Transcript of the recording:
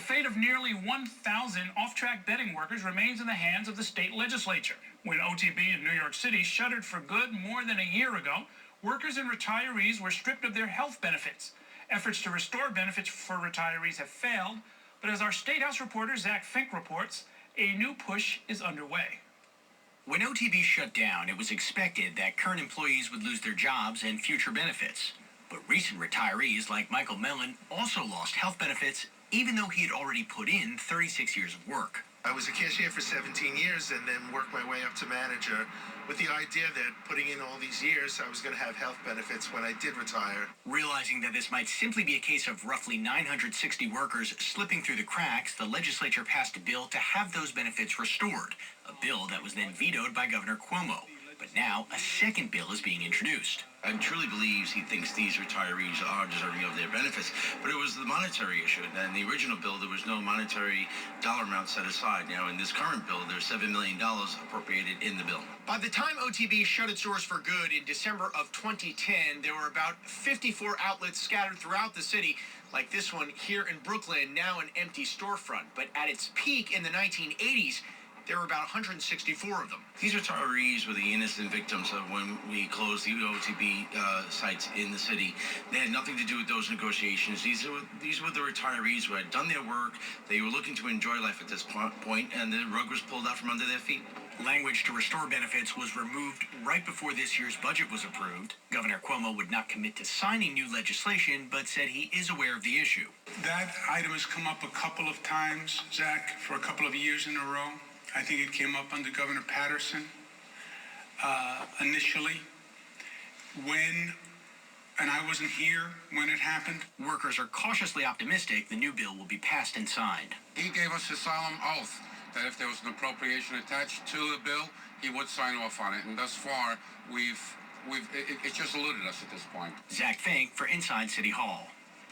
fate of nearly 1,000 off-track betting workers remains in the hands of the state legislature. When OTB in New York City shuttered for good more than a year ago, workers and retirees were stripped of their health benefits. Efforts to restore benefits for retirees have failed, but as our State House reporter Zack Fink reports, a new push is underway. When OTB shut down, it was expected that current employees would lose their jobs and future benefits. But recent retirees like Michael Mellon also lost health benefits, even though he had already put in 36 years of work. I was a cashier for 17 years and then worked my way up to manager with the idea that putting in all these years, I was going to have health benefits when I did retire. Realizing that this might simply be a case of roughly 960 workers slipping through the cracks, the legislature passed a bill to have those benefits restored, a bill that was then vetoed by Governor Cuomo. But now a second bill is being introduced. I truly believes he thinks these retirees are deserving of their benefits, but it was the monetary issue. And in the original bill, there was no monetary dollar amount set aside. Now, in this current bill, there's $7 million appropriated in the bill. By the time OTB shut its doors for good in December of 2010, there were about 54 outlets scattered throughout the city, like this one here in Brooklyn, now an empty storefront. But at its peak in the 1980s, there were about 164 of them. These retirees were the innocent victims of when we closed the OTB sites in the city. They had nothing to do with those negotiations. These were the retirees who had done their work. They were looking to enjoy life at this point, and the rug was pulled out from under their feet. Language to restore benefits was removed right before this year's budget was approved. Governor Cuomo would not commit to signing new legislation, but said he is aware of the issue. That item has come up a couple of times, Zach, for a couple of years in a row. I think it came up under Governor Patterson initially. And I wasn't here when it happened. Workers are cautiously optimistic the new bill will be passed and signed. He gave us a solemn oath that if there was an appropriation attached to the bill, he would sign off on it. And thus far, it just eluded us at this point. Zack Fink for Inside City Hall.